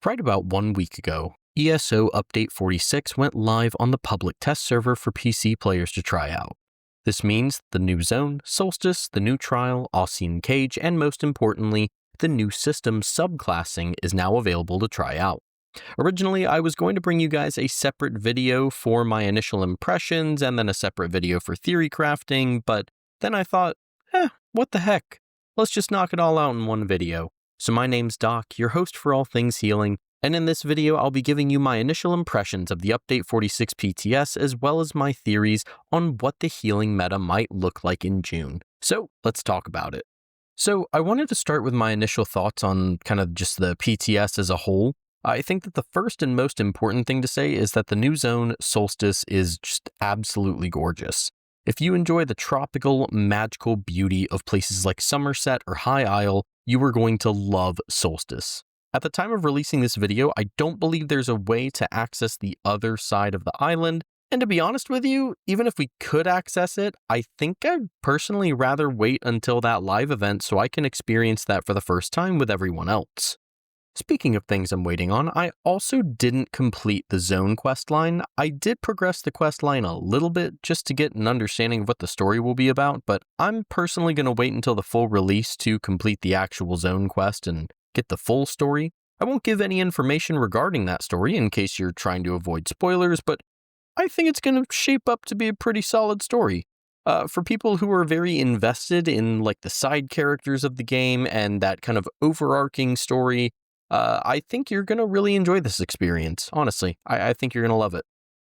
Right about 1 week ago, ESO Update 46 went live on the public test server for PC players to try out. This means the new zone, Solstice, the new trial, Ossian Cage, and most importantly, the new system subclassing is now available to try out. Originally, I was going to bring you guys a separate video for my initial impressions and then a separate video for theory crafting, but then I thought, what the heck? Let's just knock it all out in one video. So my name's Doc, your host for all things healing, and in this video I'll be giving you my initial impressions of the Update 46 PTS as well as my theories on what the healing meta might look like in June. So let's talk about it. So I wanted to start with my initial thoughts on kind of just the PTS as a whole. I think that the first and most important thing to say is that the new zone, Solstice, is just absolutely gorgeous. If you enjoy the tropical, magical beauty of places like Somerset or High Isle, you are going to love Solstice. At the time of releasing this video, I don't believe there's a way to access the other side of the island, and to be honest with you, even if we could access it, I think I'd personally rather wait until that live event so I can experience that for the first time with everyone else. Speaking of things I'm waiting on, I also didn't complete the zone questline. I did progress the questline a little bit just to get an understanding of what the story will be about, but I'm personally going to wait until the full release to complete the actual zone quest and get the full story. I won't give any information regarding that story in case you're trying to avoid spoilers, but I think it's going to shape up to be a pretty solid story. For people who are very invested in like the side characters of the game and that kind of overarching story, I think you're going to really enjoy this experience, honestly. I think you're going to love it.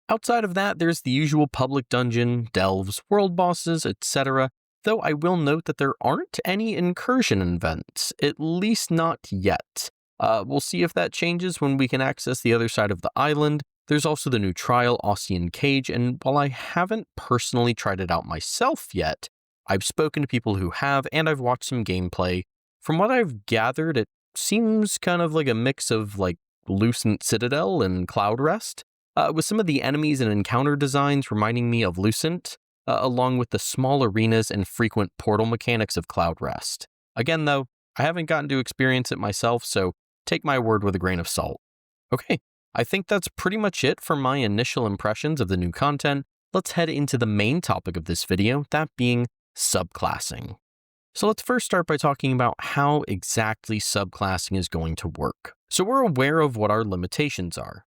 Outside of that, there's the usual public dungeon, delves, world bosses, etc., though I will note that there aren't any incursion events, at least not yet. We'll see if that changes when we can access the other side of the island. There's also the new trial, Ossian Cage, and while I haven't personally tried it out myself yet, I've spoken to people who have, and I've watched some gameplay. From what I've gathered, it seems kind of like a mix of like Lucent Citadel and Cloud Rest, with some of the enemies and encounter designs reminding me of Lucent, along with the small arenas and frequent portal mechanics of Cloud Rest. Again though, I haven't gotten to experience it myself, so take my word with a grain of salt. Okay, I think that's pretty much it for my initial impressions of the new content. Let's head into the main topic of this video, that being subclassing. So let's first start by talking about how exactly subclassing is going to work. So we're aware of what our limitations are.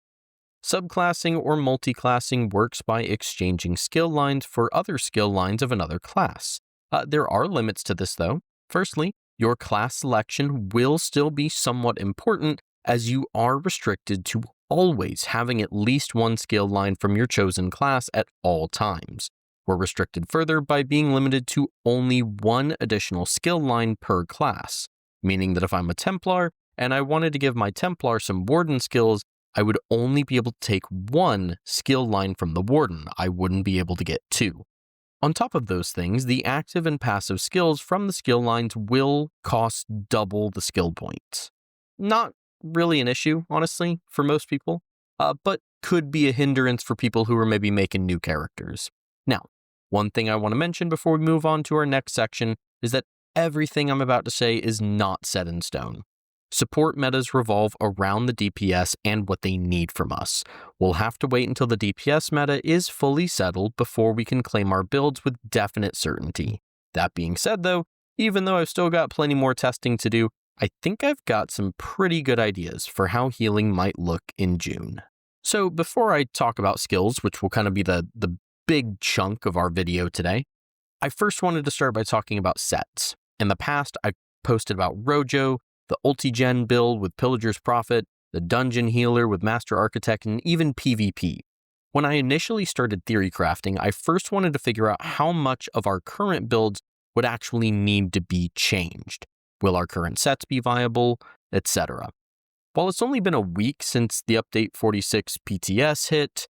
Subclassing or multiclassing works by exchanging skill lines for other skill lines of another class. There are limits to this though. Firstly, your class selection will still be somewhat important as you are restricted to always having at least one skill line from your chosen class at all times. We're restricted further by being limited to only one additional skill line per class, meaning that if I'm a Templar and I wanted to give my Templar some Warden skills, I would only be able to take one skill line from the Warden. I wouldn't be able to get two. On top of those things, the active and passive skills from the skill lines will cost double the skill points. Not really an issue, honestly, for most people, but could be a hindrance for people who are maybe making new characters. Now, one thing I want to mention before we move on to our next section is that everything I'm about to say is not set in stone. Support metas revolve around the DPS and what they need from us. We'll have to wait until the DPS meta is fully settled before we can claim our builds with definite certainty. That being said though, even though I've still got plenty more testing to do, I think I've got some pretty good ideas for how healing might look in June. So before I talk about skills, which will kind of be the big chunk of our video today, I first wanted to start by talking about sets. In the past, I've posted about Rojo, the Ulti-Gen build with Pillager's Prophet, the Dungeon Healer with Master Architect, and even PvP. When I initially started theory crafting, I first wanted to figure out how much of our current builds would actually need to be changed. Will our current sets be viable, etc. While it's only been a week since the Update 46 PTS hit,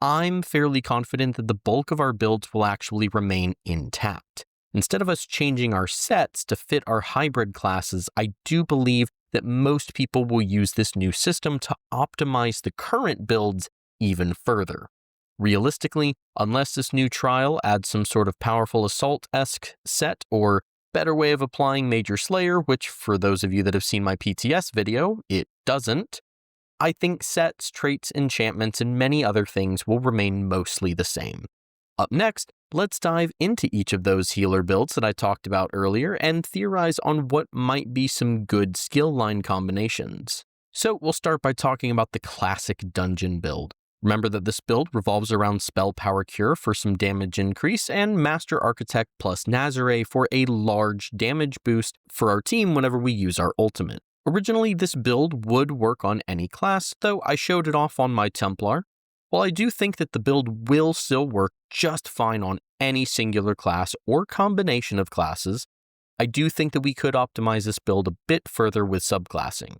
I'm fairly confident that the bulk of our builds will actually remain intact. Instead of us changing our sets to fit our hybrid classes, I do believe that most people will use this new system to optimize the current builds even further. Realistically, unless this new trial adds some sort of powerful assault-esque set or better way of applying Major Slayer, which for those of you that have seen my PTS video, it doesn't, I think sets, traits, enchantments, and many other things will remain mostly the same. Up next, let's dive into each of those healer builds that I talked about earlier and theorize on what might be some good skill line combinations. So we'll start by talking about the classic dungeon build. Remember that this build revolves around Spell Power Cure for some damage increase and Master Architect plus Nazare for a large damage boost for our team whenever we use our ultimate. Originally, this build would work on any class, though I showed it off on my Templar. While I do think that the build will still work just fine on any singular class or combination of classes, I do think that we could optimize this build a bit further with subclassing.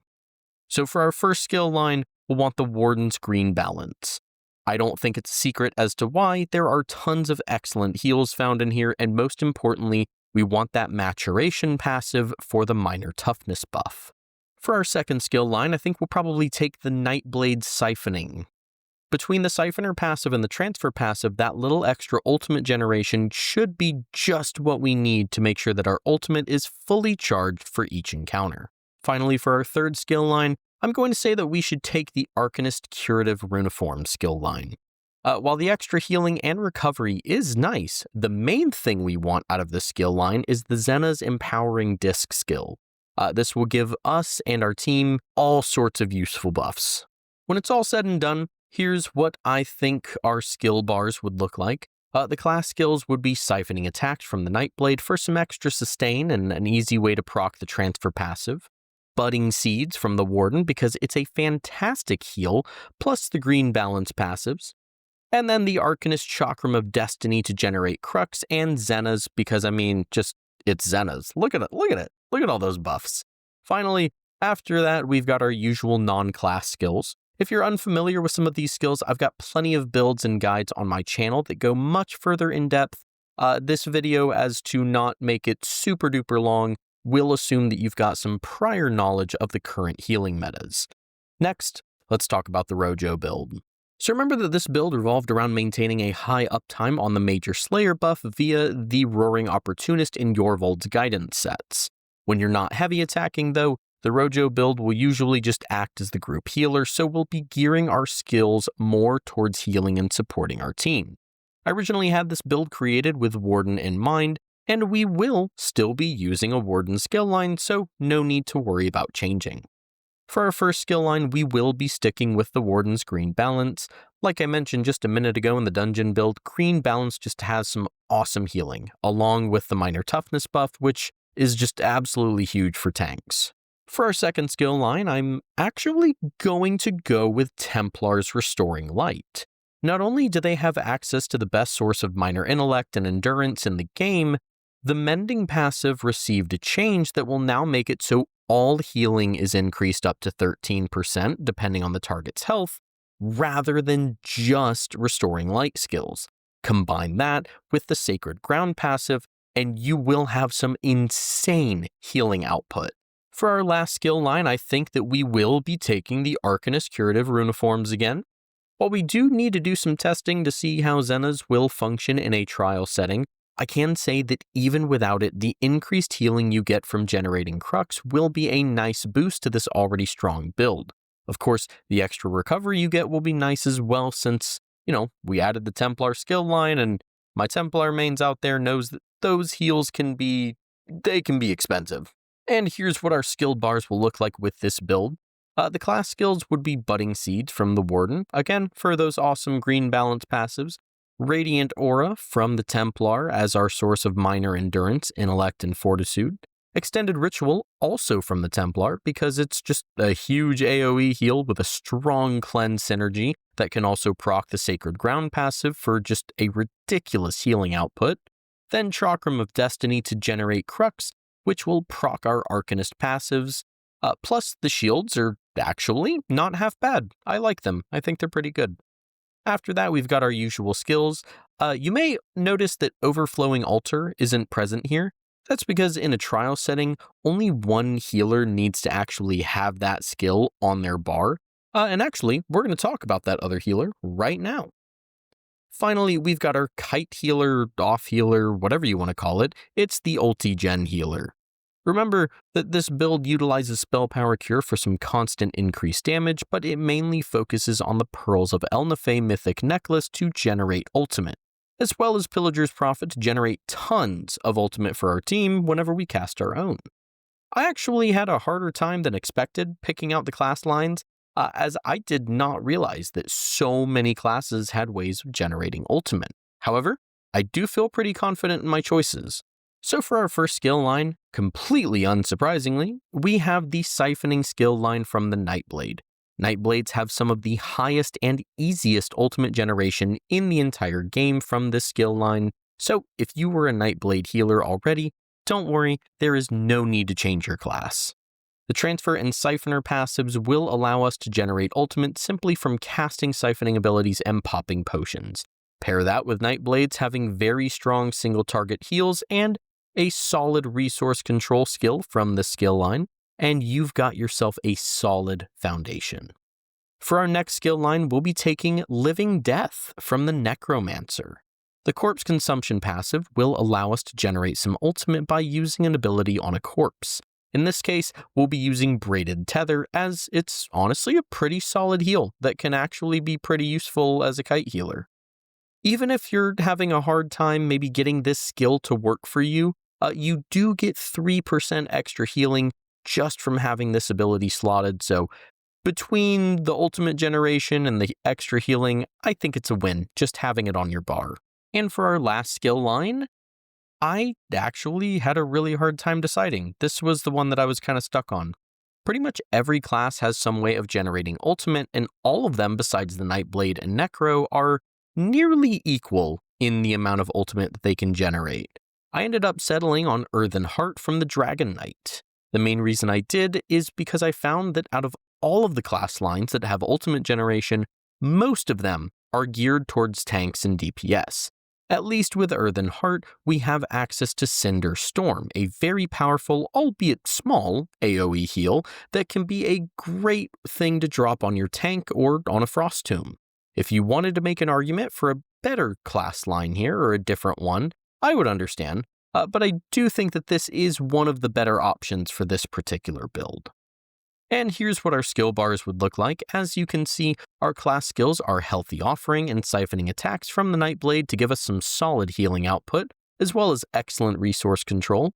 So for our first skill line, we'll want the Warden's Green Balance. I don't think it's a secret as to why. There are tons of excellent heals found in here, and most importantly, we want that maturation passive for the minor toughness buff. For our second skill line, I think we'll probably take the Nightblade Siphoning. Between the Siphoner passive and the Transfer passive, that little extra ultimate generation should be just what we need to make sure that our ultimate is fully charged for each encounter. Finally, for our third skill line, I'm going to say that we should take the Arcanist Curative Runiform skill line. While the extra healing and recovery is nice, the main thing we want out of this skill line is the Xena's Empowering Disc skill. This will give us and our team all sorts of useful buffs. When it's all said and done, here's what I think our skill bars would look like. The class skills would be Siphoning Attacks from the Nightblade for some extra sustain and an easy way to proc the Transfer passive. Budding Seeds from the Warden because it's a fantastic heal, plus the Green Balance passives. And then the Arcanist Chakram of Destiny to generate Crux, and Xena's because, it's Xena's. Look at it. Look at all those buffs. Finally, after that, we've got our usual non-class skills. If you're unfamiliar with some of these skills, I've got plenty of builds and guides on my channel that go much further in depth. This video, as to not make it super duper long, will assume that you've got some prior knowledge of the current healing metas. Next, let's talk about the Rojo build. So remember that this build revolved around maintaining a high uptime on the Major Slayer buff via the Roaring Opportunist in Yorvold's guidance sets. When you're not heavy attacking though, the Rojo build will usually just act as the group healer, so we'll be gearing our skills more towards healing and supporting our team. I originally had this build created with Warden in mind, and we will still be using a Warden skill line, so no need to worry about changing. For our first skill line, we will be sticking with the Warden's Green Balance. Like I mentioned just a minute ago in the dungeon build, Green Balance just has some awesome healing, along with the minor toughness buff, which is just absolutely huge for tanks. For our second skill line, I'm actually going to go with Templar's Restoring Light. Not only do they have access to the best source of minor intellect and endurance in the game, the Mending passive received a change that will now make it so all healing is increased up to 13% depending on the target's health, rather than just Restoring Light skills. Combine that with the Sacred Ground passive, and you will have some insane healing output. For our last skill line, I think that we will be taking the Arcanist Curative Runiforms again. While we do need to do some testing to see how Xena's will function in a trial setting, I can say that even without it, the increased healing you get from generating Crux will be a nice boost to this already strong build. Of course, the extra recovery you get will be nice as well since, we added the Templar skill line, and my Templar mains out there knows that those heals can be expensive. And here's what our skill bars will look like with this build. The class skills would be Budding Seeds from the Warden, again for those awesome Green Balance passives. Radiant Aura from the Templar as our source of minor endurance, intellect, and fortitude. Extended Ritual also from the Templar because it's just a huge AoE heal with a strong cleanse synergy that can also proc the Sacred Ground passive for just a ridiculous healing output. Then Chakram of Destiny to generate Crux, which will proc our Arcanist passives. Plus the shields are actually not half bad. I like them. I think they're pretty good. After that, we've got our usual skills. You may notice that Overflowing Altar isn't present here. That's because in a trial setting, only one healer needs to actually have that skill on their bar. And actually, we're going to talk about that other healer right now. Finally, we've got our kite healer, off healer, whatever you want to call it. It's the Ulti-Gen healer. Remember that this build utilizes Spell Power Cure for some constant increased damage, but it mainly focuses on the Pearls of Elnafay Mythic Necklace to generate ultimate, as well as Pillager's Prophet to generate tons of ultimate for our team whenever we cast our own. I actually had a harder time than expected picking out the class lines, as I did not realize that so many classes had ways of generating ultimate. However, I do feel pretty confident in my choices. So for our first skill line, completely unsurprisingly, we have the Siphoning skill line from the Nightblade. Nightblades have some of the highest and easiest ultimate generation in the entire game from this skill line, so if you were a Nightblade healer already, don't worry, there is no need to change your class. The Transfer and Siphoner passives will allow us to generate ultimate simply from casting siphoning abilities and popping potions. Pair that with Nightblades having very strong single target heals and a solid resource control skill from the skill line, and you've got yourself a solid foundation. For our next skill line, we'll be taking Living Death from the Necromancer. The Corpse Consumption passive will allow us to generate some ultimate by using an ability on a corpse. In this case, we'll be using Braided Tether, as it's honestly a pretty solid heal that can actually be pretty useful as a kite healer. Even if you're having a hard time maybe getting this skill to work for you, you do get 3% extra healing just from having this ability slotted, so between the ultimate generation and the extra healing, I think it's a win just having it on your bar. And for our last skill line, I actually had a really hard time deciding. This was the one that I was kind of stuck on. Pretty much every class has some way of generating ultimate, and all of them besides the Nightblade and Necro are nearly equal in the amount of ultimate that they can generate. I ended up settling on Earthen Heart from the Dragon Knight. The main reason I did is because I found that out of all of the class lines that have ultimate generation, most of them are geared towards tanks and DPS. At least with Earthen Heart, we have access to Cinder Storm, a very powerful, albeit small, AoE heal that can be a great thing to drop on your tank or on a Frost Tomb. If you wanted to make an argument for a better class line here or a different one, I would understand, but I do think that this is one of the better options for this particular build. And here's what our skill bars would look like. As you can see, our class skills are Healthy Offering and Siphoning Attacks from the Nightblade to give us some solid healing output, as well as excellent resource control.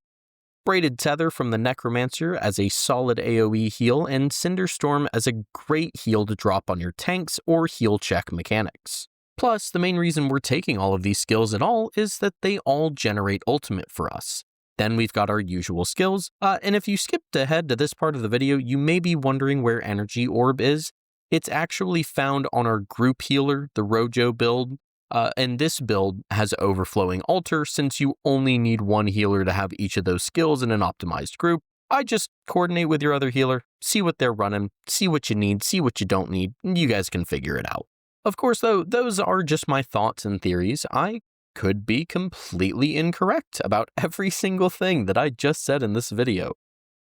Braided Tether from the Necromancer as a solid AoE heal, and Cinder Storm as a great heal to drop on your tanks or heal check mechanics. Plus, the main reason we're taking all of these skills at all is that they all generate ultimate for us. Then we've got our usual skills, and if you skipped ahead to this part of the video, you may be wondering where Energy Orb is. It's actually found on our group healer, the Rojo build, and this build has Overflowing Altar since you only need one healer to have each of those skills in an optimized group. I just coordinate with your other healer, see what they're running, see what you need, see what you don't need, and you guys can figure it out. Of course, though, those are just my thoughts and theories. I could be completely incorrect about every single thing that I just said in this video.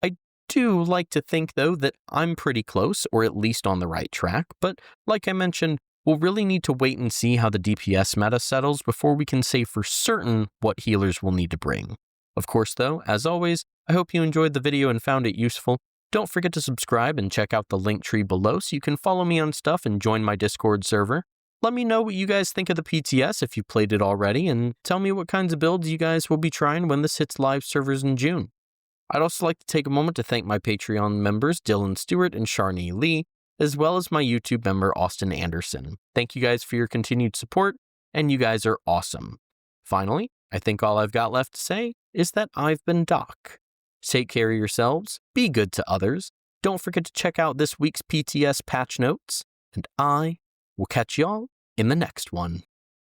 I do like to think, though, that I'm pretty close, or at least on the right track, but like I mentioned, we'll really need to wait and see how the DPS meta settles before we can say for certain what healers we'll need to bring. Of course, though, as always, I hope you enjoyed the video and found it useful. Don't forget to subscribe and check out the link tree below so you can follow me on stuff and join my Discord server. Let me know what you guys think of the PTS if you played it already, and tell me what kinds of builds you guys will be trying when this hits live servers in June. I'd also like to take a moment to thank my Patreon members Dylan Stewart and Sharney Lee, as well as my YouTube member Austin Anderson. Thank you guys for your continued support, and you guys are awesome. Finally, I think all I've got left to say is that I've been Doc. Take care of yourselves, be good to others, don't forget to check out this week's PTS patch notes, and I will catch y'all in the next one.